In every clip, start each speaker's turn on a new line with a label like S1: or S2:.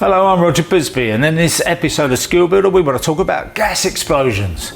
S1: Hello, I'm Roger Bisbee, and in this episode of Skill Builder we want to talk about gas explosions.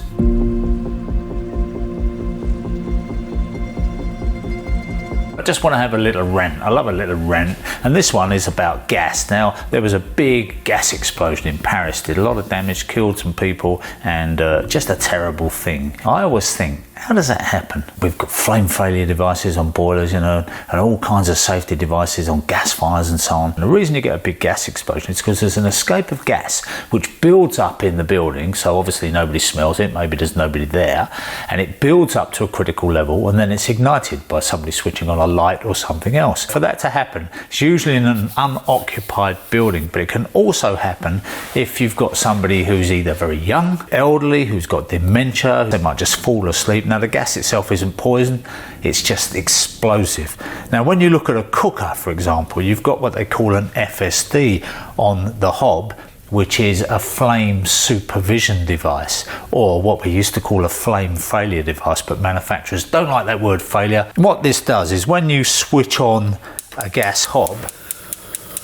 S1: I just want to have a little rant. I love a little rant, and this one is about gas. Now, there was a big gas explosion in Paris, did a lot of damage, killed some people, and just a terrible thing. I always think, how does that happen? We've got flame failure devices on boilers, and all kinds of safety devices on gas fires and so on. And the reason you get a big gas explosion is because there's an escape of gas which builds up in the building, so obviously nobody smells it, maybe there's nobody there, and it builds up to a critical level, and then it's ignited by somebody switching on a light or something else. For that to happen, it's usually in an unoccupied building, but it can also happen if you've got somebody who's either very young, elderly, who's got dementia, they might just fall asleep. Now, the gas itself isn't poison, it's just explosive. Now, when you look at a cooker, for example, you've got what they call an FSD on the hob, which is a flame supervision device, or what we used to call a flame failure device, but manufacturers don't like that word failure. What this does is when you switch on a gas hob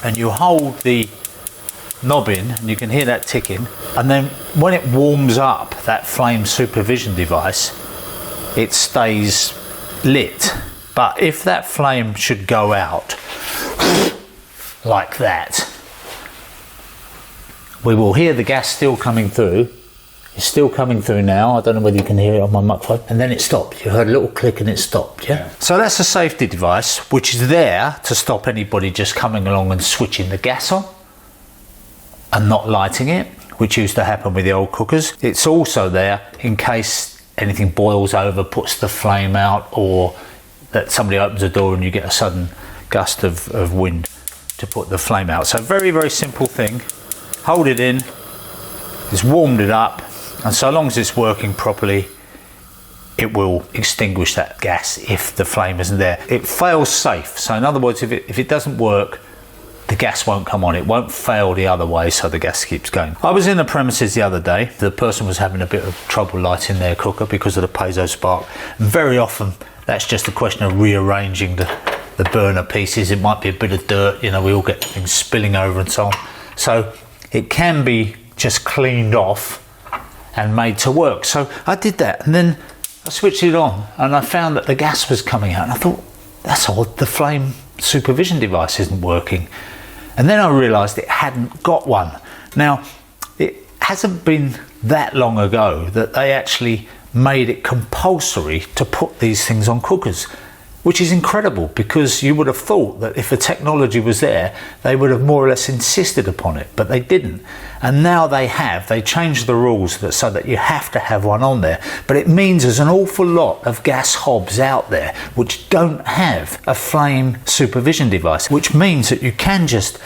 S1: and you hold the knob in, and you can hear that ticking, and then when it warms up that flame supervision device, it stays lit. But if that flame should go out like that, we will hear the gas still coming through. It's still coming through now. I don't know whether you can hear it on my microphone. And then it stopped. You heard a little click and it stopped, yeah? So that's a safety device which is there to stop anybody just coming along and switching the gas on and not lighting it, which used to happen with the old cookers. It's also there in case anything boils over, puts the flame out, or that somebody opens a door and you get a sudden gust of wind to put the flame out. So very, very simple thing. Hold it in, it's warmed it up, and so long as it's working properly, it will extinguish that gas if the flame isn't there. It fails safe, so in other words, if it doesn't work, the gas won't come on. It won't fail the other way, so the gas keeps going. I was in the premises the other day. The person was having a bit of trouble lighting their cooker because of the piezo spark. Very often, that's just a question of rearranging the burner pieces. It might be a bit of dirt, we all get things spilling over and so on. So it can be just cleaned off and made to work. So I did that, and then I switched it on, and I found that the gas was coming out, and I thought, that's odd, the flame supervision device isn't working. And then I realised it hadn't got one. Now, it hasn't been that long ago that they actually made it compulsory to put these things on cookers, which is incredible, because you would have thought that if the technology was there, they would have more or less insisted upon it, but they didn't. And now they have. They changed the rules so that you have to have one on there. But it means there's an awful lot of gas hobs out there which don't have a flame supervision device, which means that you can just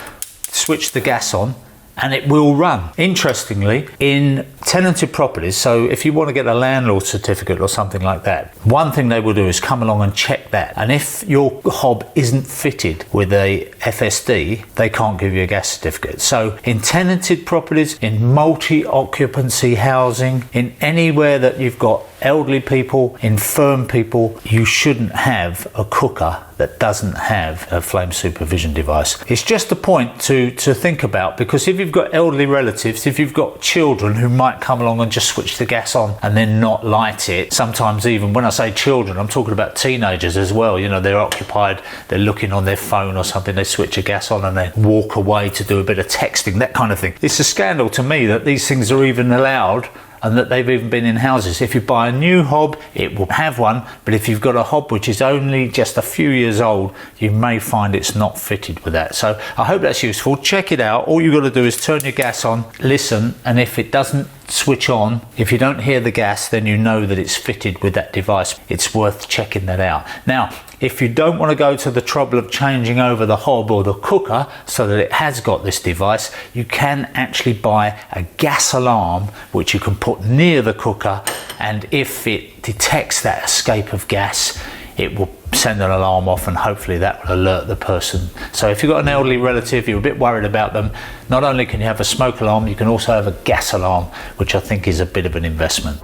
S1: switch the gas on and it will run. Interestingly, in tenanted properties, so if you want to get a landlord certificate or something like that, one thing they will do is come along and check that. And if your hob isn't fitted with a FSD, they can't give you a gas certificate. So in tenanted properties, in multi-occupancy housing, in anywhere that you've got elderly people, infirm people, you shouldn't have a cooker that doesn't have a flame supervision device. It's just a point to think about, because if you've got elderly relatives, if you've got children who might come along and just switch the gas on and then not light it, sometimes even when I say children, I'm talking about teenagers as well. They're occupied, they're looking on their phone or something, they switch a gas on and then walk away to do a bit of texting, that kind of thing. It's a scandal to me that these things are even allowed and that they've even been in houses. If you buy a new hob, it will have one, but if you've got a hob which is only just a few years old, you may find it's not fitted with that. So I hope that's useful. Check it out. All you've got to do is turn your gas on, listen, and if it doesn't switch on, if you don't hear the gas, then you know that it's fitted with that device. It's worth checking that out. Now, if you don't want to go to the trouble of changing over the hob or the cooker so that it has got this device, you can actually buy a gas alarm which you can put near the cooker, and if it detects that escape of gas, it will send an alarm off, and hopefully that will alert the person. So if you've got an elderly relative, you're a bit worried about them, not only can you have a smoke alarm, you can also have a gas alarm, which I think is a bit of an investment.